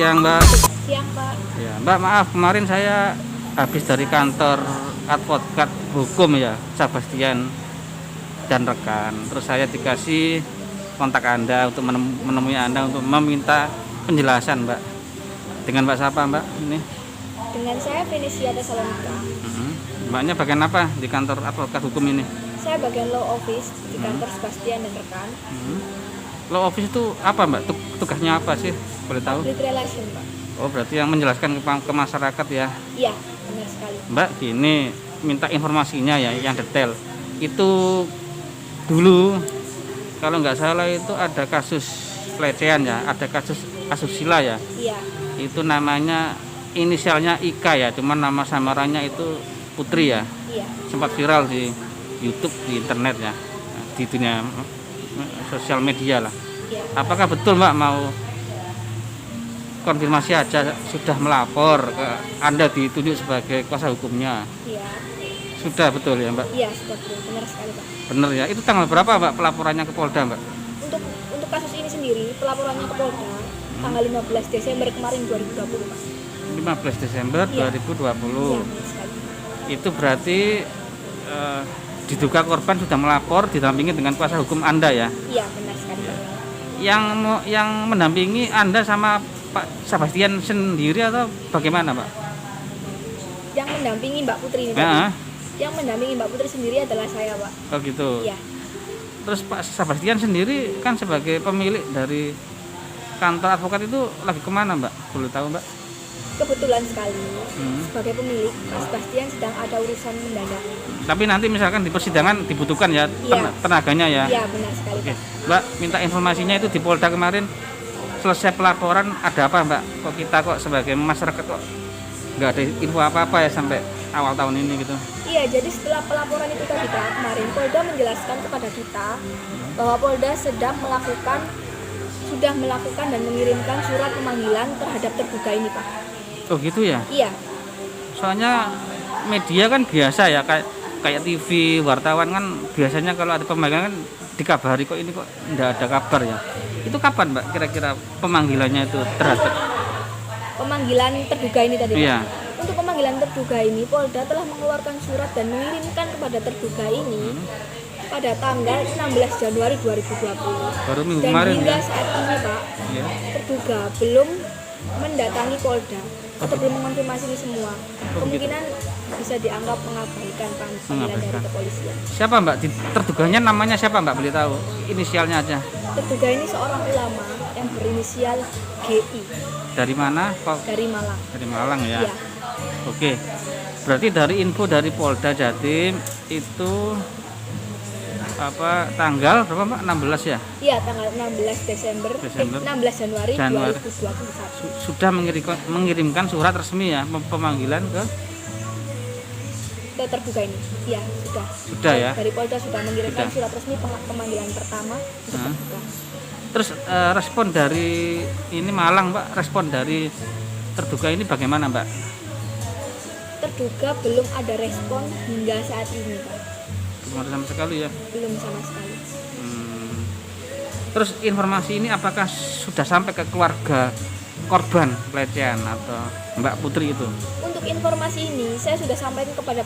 siang, Mbak. Siang, Pak. Ya, Mbak, maaf kemarin saya habis dari kantor advokat hukum ya, Sebastian dan rekan. Terus saya dikasih kontak Anda untuk menemui Anda untuk meminta penjelasan, Mbak. Dengan Mbak siapa, Mbak? Ini. Dengan saya Venesia Tesalonika. Mbaknya bagian apa di kantor advokat hukum ini? Saya bagian law office di kantor Sebastian dan rekan. Law office itu apa, Mbak? Tugasnya apa sih? Boleh tahu? Public relation, Pak. Oh, berarti yang menjelaskan ke masyarakat ya. Iya, benar sekali. Mbak, gini, minta informasinya ya yang detail. Itu dulu kalau nggak salah itu ada kasus pelecehan ya, ada kasus asusila ya. Iya. Itu namanya inisialnya Ika ya, cuman nama samarannya itu Putri ya. Iya. Sempat viral di YouTube, di internet ya, di dunia sosial media lah. Iya. Apakah betul, Mbak, mau konfirmasi aja sudah melapor ke Anda ditunjuk sebagai kuasa hukumnya? Iya. Sudah betul ya, Mbak? Iya, sudah benar sekali, Pak. Benar ya. Itu tanggal berapa, Mbak, pelaporannya ke Polda, Mbak? Untuk kasus ini sendiri, pelaporannya ke Polda tanggal 15 Desember kemarin 2020, Pak. 15 Desember Iya. 2020. Iya, benar sekali. Itu berarti diduga korban sudah melapor didampingi dengan kuasa hukum Anda ya. Iya, benar sekali, Pak. Yang mendampingi Anda sama Pak Sebastian sendiri atau bagaimana, Pak? Yang mendampingi Mbak Putri ini Ya. tadi. Yang mendampingi Mbak Putri sendiri adalah saya, Pak. Oh gitu. Iya. Terus Pak Sebastian sendiri kan sebagai pemilik dari kantor advokat itu lagi kemana, Mbak? Boleh tahu, Mbak? Kebetulan sekali sebagai pemilik Mas Sebastian sedang ada urusan mendadak. Tapi nanti misalkan di persidangan dibutuhkan ya Iya. tenaganya ya. Iya, benar sekali, Oke. Pak. Mbak, minta informasinya itu di Polda kemarin selesai pelaporan ada apa, Mbak? Kok kita kok sebagai masyarakat kok nggak ada info apa-apa ya sampai awal tahun ini gitu? Iya, jadi setelah pelaporan itu tadi, Pak, kemarin Polda menjelaskan kepada kita bahwa Polda sudah melakukan dan mengirimkan surat pemanggilan terhadap terduga ini, Pak. Oh gitu ya? Iya. Soalnya media kan biasa ya, kayak TV, wartawan kan biasanya kalau ada pemanggilan kan dikabari, kok ini kok nggak ada kabar ya. Itu kapan, Mbak, kira-kira pemanggilannya itu terhadap? Pemanggilan terduga ini tadi, Pak. Iya. Untuk pemanggilan terduga ini, Polda telah mengeluarkan surat dan mengirimkan kepada terduga ini pada tanggal 16 Januari 2020. Baru minggu Dan kemarin hingga ya? saat ini, Pak, Iya. terduga belum mendatangi Polda atau belum mengonfirmasi ini semua. Kemungkinan bisa dianggap mengabaikan panggilan dari Mengabaikan. kepolisian. Siapa, Mbak? Terduganya namanya siapa, Mbak? Boleh tahu? Inisialnya aja. Terduga ini seorang ulama yang berinisial GI Dari mana? Kok dari Malang. dari Malang ya? Iya. Oke. Berarti dari info dari Polda Jatim itu apa tanggal berapa, Mbak? 16 ya? Iya, tanggal 16 Desember, 16 Januari, Januari. 2021. Sudah mengirimkan surat resmi ya pemanggilan ke Terduga ini. Iya, sudah. Sudah ya? Dari Polda sudah mengirimkan Sudah. surat resmi pemanggilan pertama untuk Hah? terduga. Terus respon dari ini Malang, Mbak, respon dari terduga ini bagaimana, Mbak? Terduga belum ada respon hingga saat ini, Pak. Belum ada sama sekali ya. Belum sama sekali. Terus informasi ini apakah sudah sampai ke keluarga korban pelecehan atau Mbak Putri itu? Untuk informasi ini saya sudah sampaikan kepada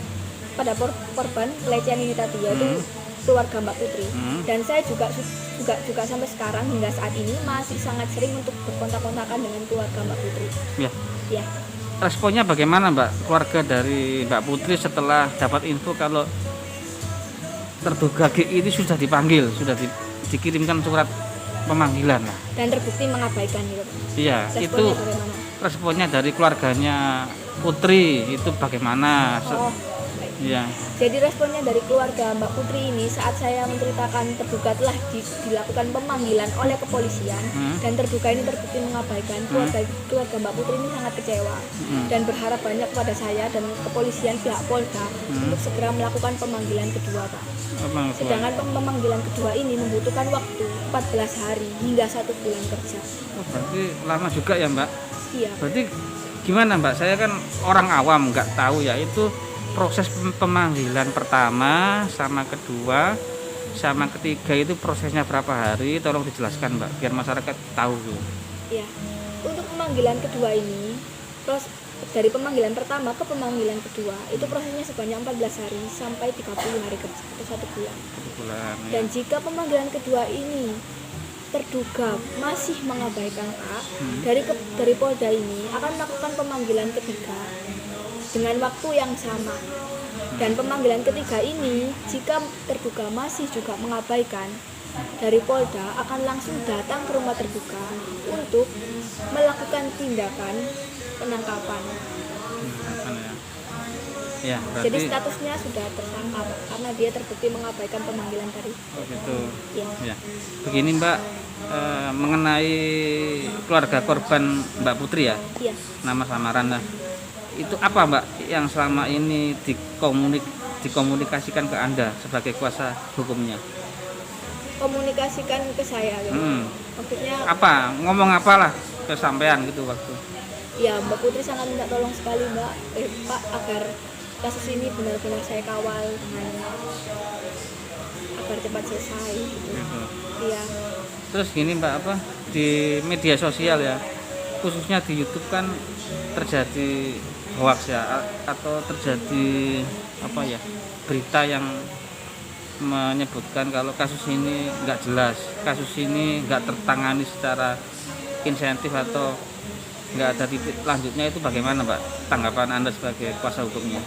korban pelecehan ini tadi, yaitu keluarga Mbak Putri. Dan saya juga sampai sekarang hingga saat ini masih sangat sering untuk berkontak-kontakan dengan keluarga Mbak Putri. Ya. Ya. Responnya bagaimana, Mbak, keluarga dari Mbak Putri setelah dapat info kalau terduga GI ini sudah dipanggil, sudah dikirimkan surat pemanggilan lah. Dan terbukti mengabaikan gitu. Iya, Responnya itu bagaimana? responnya dari keluarganya Putri itu bagaimana? Oh, Iya. jadi responnya dari keluarga Mbak Putri ini saat saya menceritakan terduga telah dilakukan pemanggilan oleh kepolisian dan terduga ini terbukti mengabaikan, keluarga Mbak Putri ini sangat kecewa dan berharap banyak kepada saya dan kepolisian pihak Polda untuk segera melakukan pemanggilan kedua, Pak. Sedangkan pemanggilan kedua ini membutuhkan waktu 14 hari hingga 1 bulan kerja. Oh, berarti lama juga ya, Mbak? Iya. Berarti gimana, Mbak? Saya kan orang awam, nggak tahu ya itu proses pemanggilan pertama sama kedua sama ketiga itu prosesnya berapa hari? Tolong dijelaskan, Mbak, biar masyarakat tahu tuh. Iya. Untuk pemanggilan kedua ini, dari pemanggilan pertama ke pemanggilan kedua itu prosesnya sebanyak 14 hari sampai 30 hari kerja atau 1 bulan. Dan jika pemanggilan kedua ini terduga masih mengabaikan Kak, dari Polda ini akan melakukan pemanggilan ketiga dengan waktu yang sama. Dan pemanggilan ketiga ini jika terduga masih juga mengabaikan, dari Polda akan langsung datang ke rumah terduga untuk melakukan tindakan penangkapan. Ya, berarti... Jadi statusnya sudah tertangkap karena dia terbukti mengabaikan pemanggilan tadi. Oh gitu. Ya. Begini Mbak, mengenai keluarga korban Mbak Putri ya, nama samaran lah. Itu apa Mbak yang selama ini dikomunikasikan ke Anda sebagai kuasa hukumnya? Komunikasikan ke saya gitu. Maksudnya apa? Ngomong apalah ke sampean gitu waktu? Ya Mbak Putri sangat minta tolong sekali Mbak, Pak, agar kasus ini benar-benar saya kawal dengan agar cepat selesai gitu. Iya. Terus gini Mbak, apa di media sosial ya, khususnya di YouTube kan terjadi hoax ya, atau terjadi apa ya, berita yang menyebutkan kalau kasus ini nggak jelas, kasus ini nggak tertangani secara insentif atau nggak ada titik lanjutnya. Itu bagaimana Mbak tanggapan Anda sebagai kuasa hukumnya?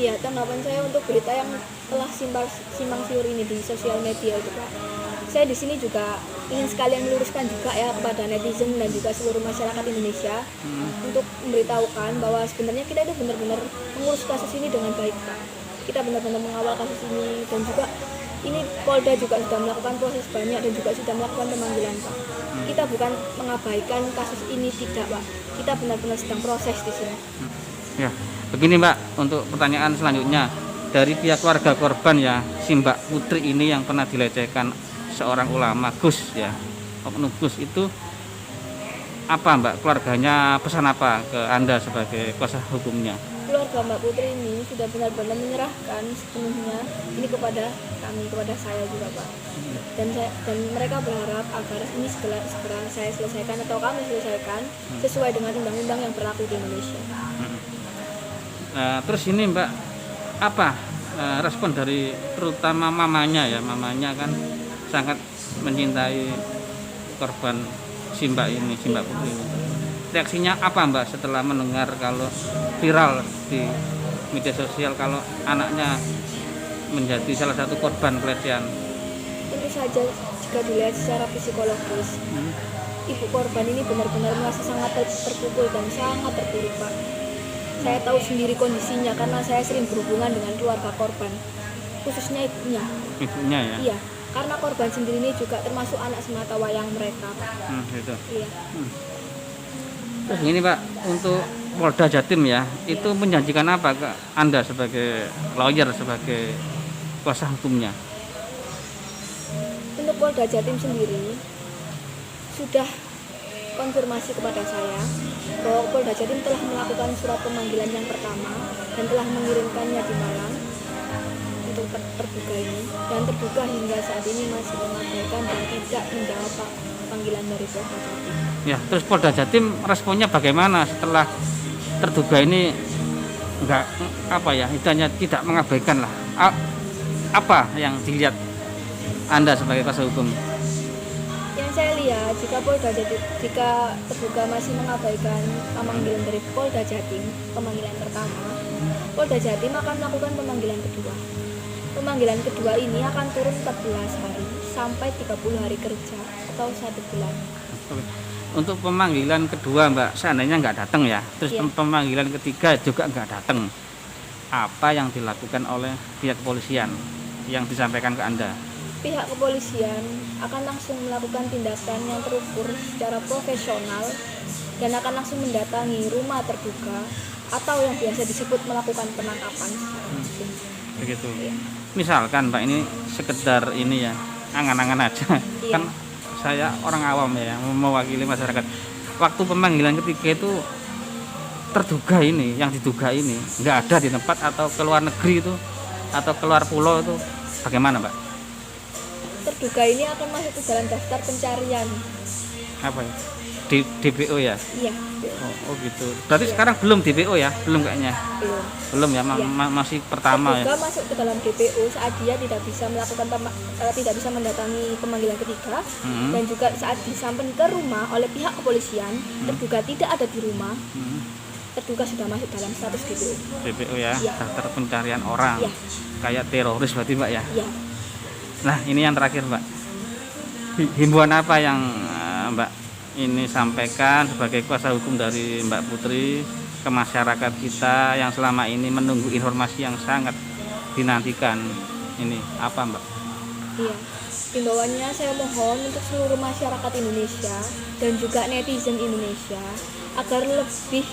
Ya, tanggapan saya untuk berita yang telah simpang siur ini di sosial media itu Pak, saya di sini juga ingin sekalian meluruskan juga ya kepada netizen dan juga seluruh masyarakat Indonesia untuk memberitahukan bahwa sebenarnya kita itu benar-benar mengurus kasus ini dengan baik Pak. Kita benar-benar mengawal kasus ini, dan juga ini Polda juga sudah melakukan proses banyak dan juga sudah melakukan pemanggilan Pak. Kita bukan mengabaikan kasus ini, tidak Pak. Kita benar-benar sedang proses di sini. Ya, begini Mbak, untuk pertanyaan selanjutnya dari pihak keluarga korban ya, si Mbak Putri ini yang pernah dilecehkan seorang ulama Gus ya, Oknum Gus, itu apa Mbak keluarganya pesan apa ke Anda sebagai kuasa hukumnya? Keluarga Mbak Putri ini sudah benar-benar menyerahkan sepenuhnya ini kepada kami, kepada saya juga Pak. Dan mereka berharap agar ini segera saya selesaikan atau kami selesaikan sesuai dengan undang-undang yang berlaku di Indonesia. Terus ini Mbak, apa respon dari terutama mamanya ya, mamanya kan sangat mencintai korban si Mbak ini, si Mbak Putri ini. Reaksinya apa Mbak setelah mendengar kalau viral di media sosial kalau anaknya menjadi salah satu korban pelecehan? Tentu saja jika dilihat secara psikologis, ibu korban ini benar-benar merasa sangat terpukul dan sangat terpuruk Pak. Saya tahu sendiri kondisinya karena saya sering berhubungan dengan keluarga korban, khususnya ibunya. Ibunya ya? Iya, karena korban sendiri ini juga termasuk anak semata wayang mereka Pak. Gitu. Iya. Terus ini Pak, untuk Polda Jatim ya, itu menjanjikan apa ke Anda sebagai lawyer, sebagai kuasa hukumnya? Untuk Polda Jatim sendiri sudah konfirmasi kepada saya bahwa Polda Jatim telah melakukan surat pemanggilan yang pertama dan telah mengirimkannya di Malang untuk terduga ini, dan terduga hingga saat ini masih mengabaikan dan tidak menjawab panggilan dari Polda Jatim. Ya, terus Polda Jatim responnya bagaimana setelah terduga ini enggak apa ya, istilahnya tidak mengabaikan lah. Apa yang dilihat Anda sebagai kuasa hukum? Yang saya lihat, jika terduga masih mengabaikan pemanggilan dari Polda Jatim, pemanggilan pertama, Polda Jatim akan melakukan pemanggilan kedua. Pemanggilan kedua ini akan turun 14 hari sampai 30 hari kerja atau 1 bulan. Untuk pemanggilan kedua Mbak, seandainya nggak datang ya, terus pemanggilan ketiga juga nggak datang, apa yang dilakukan oleh pihak kepolisian yang disampaikan ke Anda? Pihak kepolisian akan langsung melakukan tindakan yang terukur secara profesional dan akan langsung mendatangi rumah terduga atau yang biasa disebut melakukan penangkapan. Begitu. Ya. Misalkan Mbak, ini sekedar ini ya, angan-angan aja. Iya. Kan saya orang awam ya, mewakili masyarakat. Waktu pemanggilan ketiga itu terduga ini, yang diduga ini nggak ada di tempat atau keluar negeri itu atau keluar pulau itu, bagaimana Mbak? Terduga ini akan masuk ke dalam daftar pencarian. Apa ya? DPO ya. Iya, Oh gitu. Berarti sekarang belum DPO ya? Belum kayaknya. belum. Belum ya, Iya. masih pertama ya. Terduga masuk ke dalam DPO saat dia tidak bisa melakukan tidak bisa mendatangi pemanggilan ketiga, dan juga saat disampen ke rumah oleh pihak kepolisian, terduga tidak ada di rumah. Terduga sudah masuk dalam status DPO. DPO ya, Iya. daftar pencarian orang. Iya. Kayak teroris berarti Mbak ya. Iya. Nah, ini yang terakhir Mbak. Himbauan apa yang Mbak ini sampaikan sebagai kuasa hukum dari Mbak Putri ke masyarakat kita yang selama ini menunggu informasi yang sangat dinantikan? Ini apa Mbak? Iya. Himbauannya saya mohon untuk seluruh masyarakat Indonesia dan juga netizen Indonesia agar lebih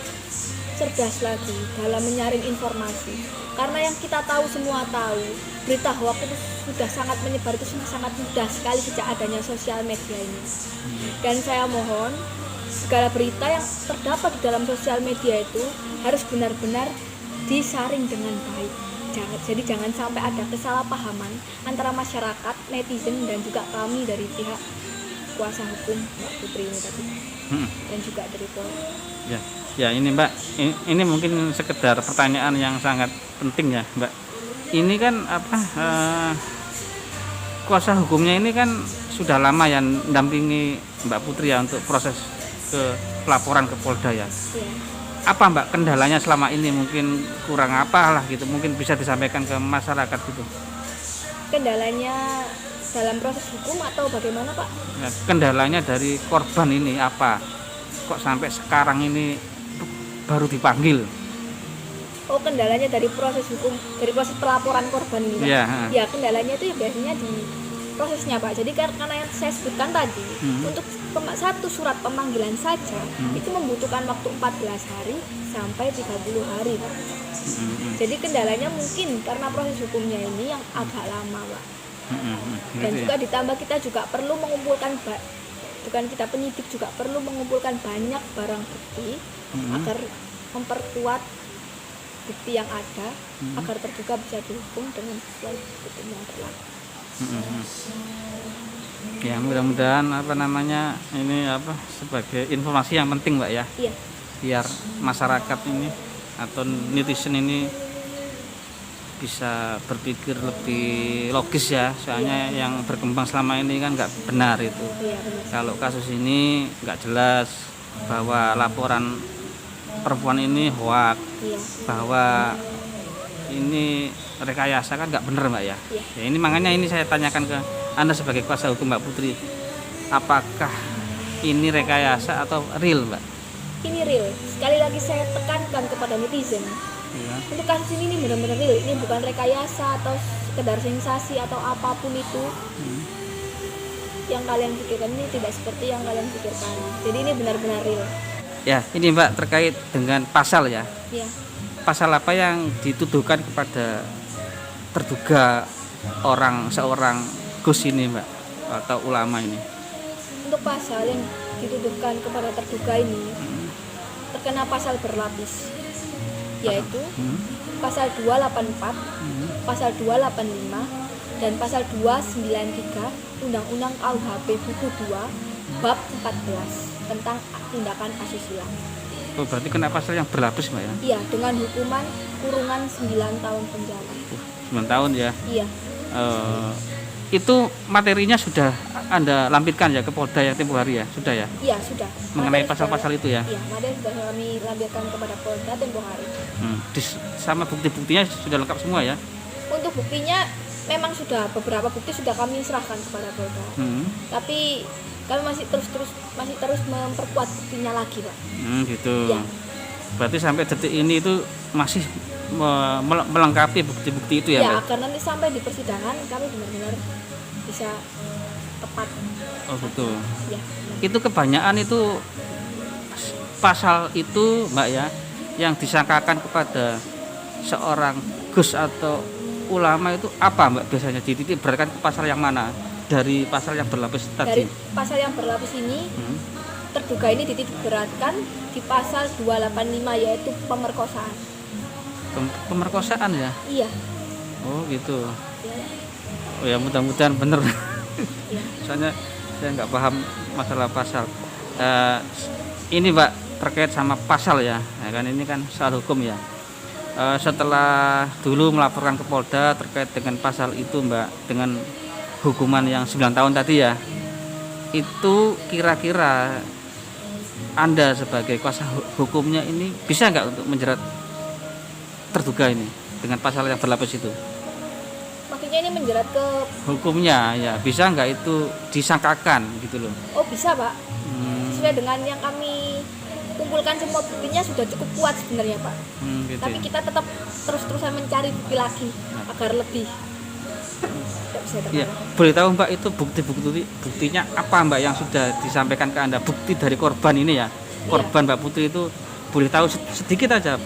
cerdas lagi dalam menyaring informasi. Karena yang kita tahu semua tahu, berita hoax itu sudah sangat menyebar, itu sangat mudah sekali sejak adanya sosial media ini. Dan saya mohon segala berita yang terdapat di dalam sosial media itu harus benar-benar disaring dengan baik. Jadi jangan sampai ada kesalahpahaman antara masyarakat, netizen, dan juga kami dari pihak kuasa hukum Mbak Putri ini tadi, dan juga dari Polri. Ya ini Mbak, ini mungkin sekedar pertanyaan yang sangat penting ya Mbak. Ini kan kuasa hukumnya ini kan sudah lama ya mendampingi Mbak Putri ya untuk proses ke pelaporan ke Polda ya. Iya. Apa Mbak kendalanya selama ini, mungkin kurang apalah gitu, mungkin bisa disampaikan ke masyarakat gitu. Kendalanya dalam proses hukum atau bagaimana Pak? Ya, kendalanya dari korban ini apa? Kok sampai sekarang ini baru dipanggil? Oh, kendalanya dari proses hukum, dari proses pelaporan korban ini Pak? Iya. Ya, kendalanya itu ya biasanya di prosesnya Pak. Jadi karena yang saya sebutkan tadi, untuk satu surat pemanggilan saja itu membutuhkan waktu 14 hari sampai 30 hari Pak. Jadi kendalanya mungkin karena proses hukumnya ini yang agak lama Pak. Dan juga ditambah kita juga perlu mengumpulkan, bukan kita penyidik juga perlu mengumpulkan banyak barang bukti agar memperkuat bukti yang ada, agar terduga bisa dihukum dengan sesuai hukum yang berlaku. Ya mudah-mudahan ini sebagai informasi yang penting Mbak ya. Iya. Biar masyarakat ini atau netizen ini bisa berpikir lebih logis ya, soalnya yang berkembang selama ini kan nggak benar itu. Iya, benar. Kalau kasus ini nggak jelas bahwa laporan perempuan ini hoak, bahwa ini rekayasa, kan nggak benar Mbak ya. Ya ini makanya ini saya tanyakan ke Anda sebagai kuasa hukum Mbak Putri, apakah ini rekayasa atau real Mbak? Ini real. Sekali lagi saya tekankan kepada netizen, untuk kasus ini benar-benar real. Ini bukan rekayasa atau sekedar sensasi atau apapun itu yang kalian pikirkan. Ini tidak seperti yang kalian pikirkan. Jadi ini benar-benar real. Ya ini Mbak, terkait dengan pasal ya. Iya. Pasal apa yang dituduhkan kepada terduga seorang Gus ini Mbak, atau ulama ini? Untuk pasal yang dituduhkan kepada terduga ini terkena pasal berlapis, yaitu pasal 284, pasal 285, dan pasal 293 Undang-Undang KUHP buku 2 bab 14 tentang tindakan asusila. Oh, berarti kena pasal yang berlapis Mbak ya? Iya, dengan hukuman kurungan 9 tahun penjara. 9 tahun ya? Iya. Itu materinya sudah Anda lampirkan ya ke Polda yang tempoh hari ya? Sudah ya? Iya, sudah. Mengenai pasal-pasal itu ya? Iya, materi sudah kami lampirkan kepada Polda tempoh hari. Sama bukti-buktinya sudah lengkap semua ya? Untuk buktinya memang sudah, beberapa bukti sudah kami serahkan kepada Polda. Tapi kami masih terus memperkuat buktinya lagi Pak. Gitu. Ya. Berarti sampai detik ini itu masih melengkapi bukti-bukti itu ya? Ya, agar nanti sampai di persidangan kami benar-benar bisa tepat. Oh betul. Ya. Itu kebanyakan itu pasal itu Mbak ya, yang disangkakan kepada seorang Gus atau ulama itu apa Mbak, biasanya dititik beratkan ke pasal yang mana dari pasal yang berlapis tadi? Dari pasal yang berlapis ini terduga ini dititik beratkan di pasal 285, yaitu pemerkosaan. Pemerkosaan ya? Iya. Oh gitu. Ya. Oh ya, mudah-mudahan benar. Ya. Soalnya saya nggak paham masalah pasal. Eh, ini Mbak terkait sama pasal ya, ya kan ini kan soal hukum ya. Setelah dulu melaporkan ke Polda terkait dengan pasal itu Mbak, dengan hukuman yang 9 tahun tadi ya, itu kira-kira Anda sebagai kuasa hukumnya ini bisa nggak untuk menjerat terduga ini dengan pasal yang berlapis itu? Maksudnya ini menjerat ke Hukumnya ya bisa nggak itu disangkakan gitu loh? oh bisa Pak, sesuai dengan yang kami kumpulkan semua buktinya sudah cukup kuat sebenarnya Pak. Gitu Tapi ya. kita tetap terus-terusan mencari bukti lagi agar lebih tidak bisa Ya, terkalahkan. boleh tahu Mbak itu buktinya apa Mbak yang sudah disampaikan ke Anda? Bukti dari korban ini ya. Korban Mbak Putri itu boleh tahu sedikit aja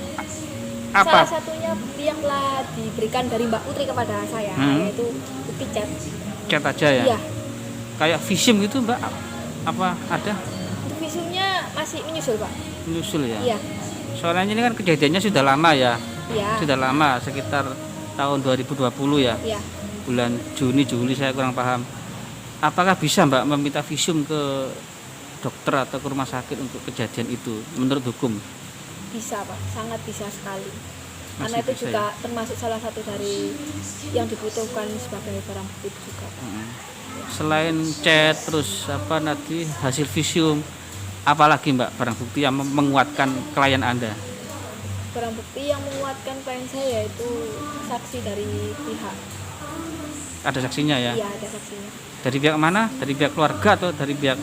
Salah apa? satunya bukti yang telah diberikan dari Mbak Putri kepada saya yaitu bukti chat. Chat aja ya. Iya, Kayak visum gitu Mbak. Apa ada? untuk visumnya masih menyusul Pak. Menyusul ya. Iya, Soalnya ini kan kejadiannya sudah lama ya. iya, Sudah lama sekitar tahun 2020 ya. iya. Bulan Juni Juli saya kurang paham. Apakah bisa Mbak meminta visum ke dokter atau ke rumah sakit untuk kejadian itu menurut hukum? Bisa Pak, sangat bisa sekali. Karena Masih itu bisa juga ya? termasuk salah satu dari yang dibutuhkan sebagai barang bukti juga Pak. Selain chat terus apa nanti hasil visum, apalagi Mbak barang bukti yang menguatkan klien Anda? Barang bukti yang menguatkan klien saya yaitu saksi dari pihak. Ada saksinya ya? Iya, ada saksinya. Dari pihak mana? Dari pihak keluarga atau dari pihak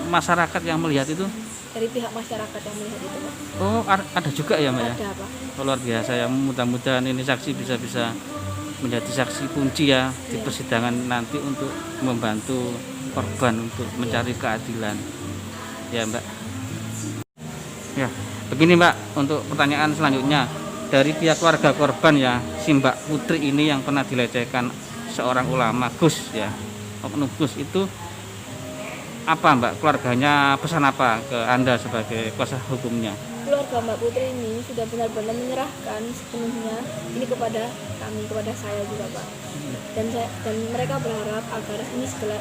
masyarakat yang melihat itu? Dari pihak masyarakat yang melihat itu Pak. Oh, ada juga ya Mbak ya? Ada Pak. Oh, luar biasa ya. Mudah-mudahan ini saksi bisa menjadi saksi kunci ya di persidangan nanti untuk membantu korban untuk mencari keadilan. Ya Mbak. Ya, begini Mbak, untuk pertanyaan selanjutnya dari pihak keluarga korban ya, si Mbak Putri ini yang pernah dilecehkan seorang ulama Gus ya, Oknum Gus itu apa Mbak keluarganya pesan apa ke Anda sebagai kuasa hukumnya? Keluarga Mbak Putri ini sudah benar-benar menyerahkan sepenuhnya ini kepada kami, kepada saya juga Pak. Dan mereka berharap agar ini segera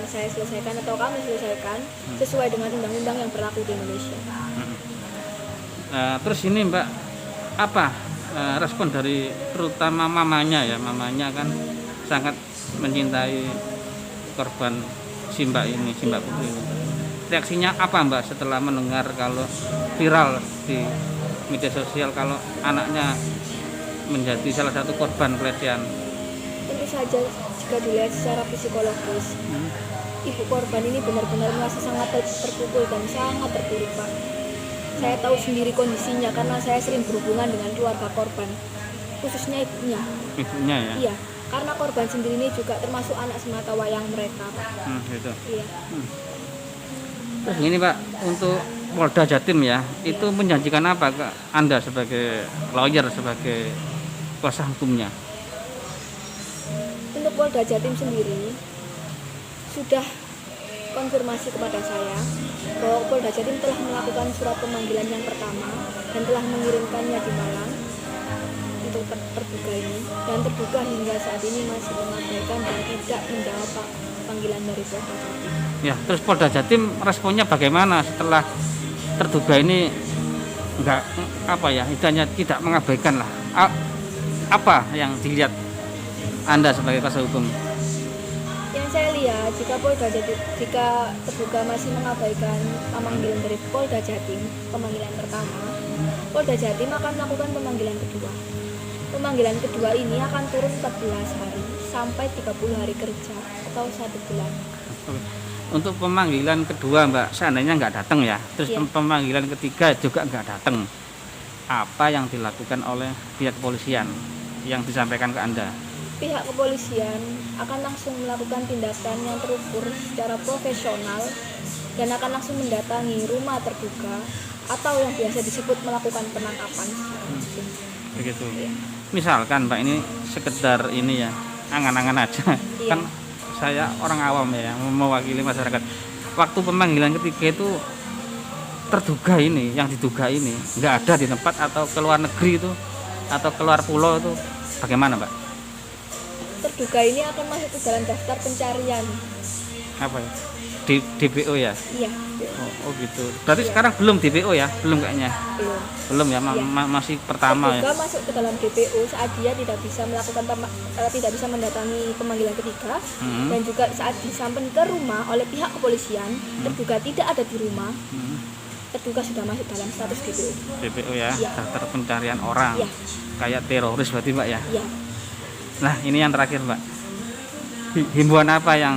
saya selesaikan atau kami selesaikan sesuai dengan undang-undang yang berlaku di Indonesia. Terus ini Mbak apa respon dari terutama mamanya ya, mamanya kan sangat mencintai korban si Mbak ini, si Mbak Putri ini. Reaksinya apa Mbak setelah mendengar kalau viral di media sosial kalau anaknya menjadi salah satu korban pelecehan? Tentu saja jika dilihat secara psikologis, ibu korban ini benar-benar merasa sangat terpukul dan sangat terpuruk Pak. Saya tahu sendiri kondisinya karena saya sering berhubungan dengan keluarga korban, khususnya ibunya. Ibunya ya? Iya, karena korban sendiri ini juga termasuk anak semata wayang mereka Pak. Gitu. Iya. Terus ini Pak, untuk Polda Jatim ya, itu menjanjikan apa ke Anda sebagai lawyer, sebagai kuasa hukumnya? Untuk Polda Jatim sendiri sudah konfirmasi kepada saya bahwa Polda Jatim telah melakukan surat pemanggilan yang pertama dan telah mengirimkannya di Malang untuk terduga ini, dan terduga hingga saat ini masih mengabaikan dan tidak menjawab panggilan dari Polda Jatim. Ya, terus Polda Jatim responnya bagaimana setelah terduga ini enggak apa ya, istilahnya tidak mengabaikan lah. Apa yang dilihat Anda sebagai kuasa hukum? Yang saya lihat jika terduga masih mengabaikan pemanggilan dari Polda Jatim, pemanggilan pertama, Polda Jatim akan melakukan pemanggilan kedua. Pemanggilan kedua ini akan turun 14 hari sampai 30 hari kerja atau 1 bulan. Untuk pemanggilan kedua Mbak, seandainya nggak datang ya, terus Iya. pemanggilan ketiga juga nggak datang, apa yang dilakukan oleh pihak kepolisian yang disampaikan ke Anda? Pihak kepolisian akan langsung melakukan tindakan yang terukur secara profesional dan akan langsung mendatangi rumah terduga atau yang biasa disebut melakukan penangkapan. Begitu. Iya. Misalkan Mbak ini sekedar ini ya, angan-angan aja. Iya. Kan saya orang awam ya, mewakili masyarakat. Waktu pemanggilan ketiga itu terduga ini, yang diduga ini nggak ada di tempat atau keluar negeri itu atau keluar pulau itu, bagaimana Mbak? Terduga ini akan masuk ke dalam daftar pencarian. Apa ya? di DPO ya? Iya, Oh gitu. Berarti sekarang belum DPO ya? Belum kayaknya. belum. Belum ya, Iya. masih pertama ya. Terduga masuk ke dalam DPO saat dia tidak bisa melakukan tidak bisa mendatangi pemanggilan ketiga, dan juga saat disampen ke rumah oleh pihak kepolisian, terduga tidak ada di rumah. Terduga sudah masuk dalam status DPO. DPO ya, Iya. daftar pencarian orang. Iya. Kayak teroris berarti Mbak ya. Iya. Nah, ini yang terakhir Mbak. Himbauan apa yang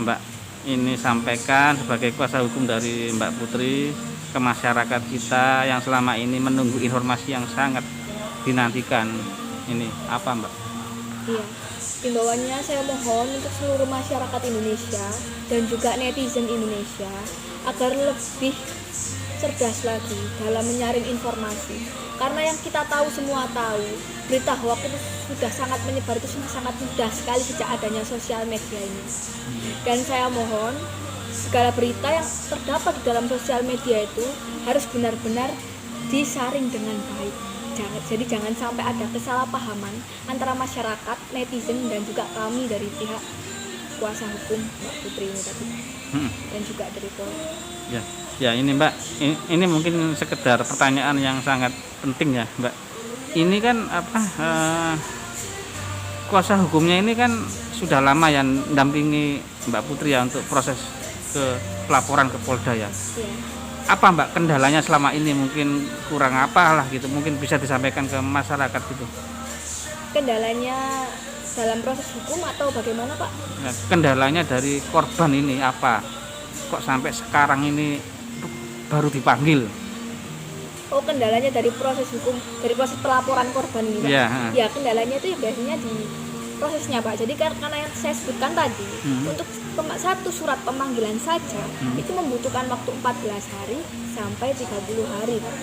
Mbak ini sampaikan sebagai kuasa hukum dari Mbak Putri ke masyarakat kita yang selama ini menunggu informasi yang sangat dinantikan ini apa Mbak? Iya. Himbauannya saya mohon untuk seluruh masyarakat Indonesia dan juga netizen Indonesia agar lebih cerdas lagi dalam menyaring informasi. Karena yang kita tahu semua tahu, berita hoax itu sudah sangat menyebar, itu sangat mudah sekali sejak adanya sosial media ini. Dan saya mohon segala berita yang terdapat di dalam sosial media itu harus benar-benar disaring dengan baik. Jadi jangan sampai ada kesalahpahaman antara masyarakat, netizen, dan juga kami dari pihak kuasa hukum Mbak Putri ini tadi, dan juga dari Polri. Ya ini Mbak, ini mungkin sekedar pertanyaan yang sangat penting ya Mbak. Ini kan apa? Kuasa hukumnya ini kan sudah lama ya mendampingi Mbak Putri ya untuk proses ke pelaporan ke Polda ya. Iya. Apa Mbak kendalanya selama ini, mungkin kurang apa lah gitu, mungkin bisa disampaikan ke masyarakat gitu. Kendalanya dalam proses hukum atau bagaimana Pak? Nah, kendalanya dari korban ini apa? Kok sampai sekarang ini baru dipanggil? Oh, kendalanya dari proses hukum, dari proses pelaporan korban ini Pak? Iya. Ya, kendalanya itu ya biasanya di prosesnya Pak. Jadi karena yang saya sebutkan tadi, untuk satu surat pemanggilan saja itu membutuhkan waktu 14 hari sampai 30 hari Pak.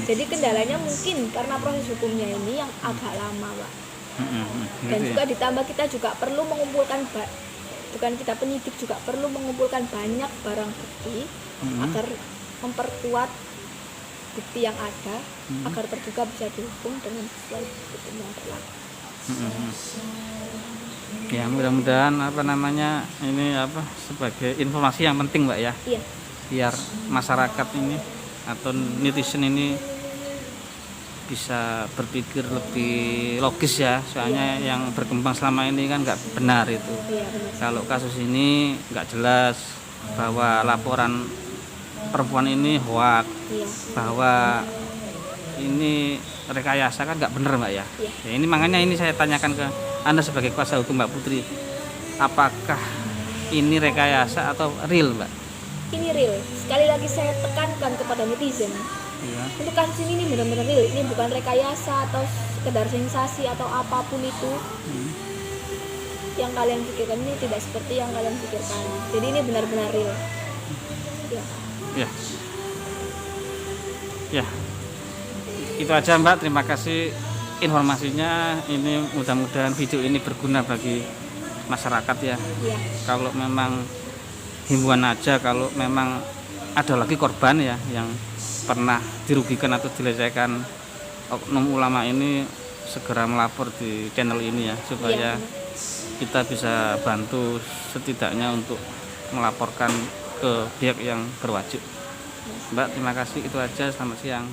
Jadi kendalanya mungkin karena proses hukumnya ini yang agak lama Pak. Dan Gitu juga ya? ditambah kita juga perlu mengumpulkan bukan kita penyidik juga perlu mengumpulkan banyak barang bukti agar memperkuat bukti yang ada, agar terduga bisa dihukum dengan sesuai hukum yang berlaku. Ya mudah-mudahan apa namanya ini apa sebagai informasi yang penting Mbak ya, Iya. biar masyarakat ini atau netizen ini bisa berpikir lebih logis ya, soalnya yang berkembang selama ini kan nggak benar itu. Iya, benar. Kalau kasus ini nggak jelas bahwa laporan perempuan ini hoak, Iya. bahwa ini rekayasa, kan nggak benar Mbak ya. Iya. Ya, ini makanya ini saya tanyakan ke Anda sebagai kuasa hukum Mbak Putri, apakah ini rekayasa atau real Mbak? Ini real. Sekali lagi saya tekankan kepada netizen. Ya. Untuk kasus ini benar-benar real. Ini bukan rekayasa atau sekedar sensasi atau apapun itu. Yang kalian pikirkan ini tidak seperti yang kalian pikirkan. Jadi ini benar-benar real. Ya. Ya. Ya. Itu aja Mbak, terima kasih informasinya. Ini mudah-mudahan video ini berguna bagi masyarakat ya. Iya. Kalau memang himbauan aja, kalau memang ada lagi korban ya yang pernah dirugikan atau dilecehkan oknum ulama ini, segera melapor di channel ini ya, supaya kita bisa bantu setidaknya untuk melaporkan ke pihak yang berwajib. Mbak, terima kasih, itu aja, selamat siang.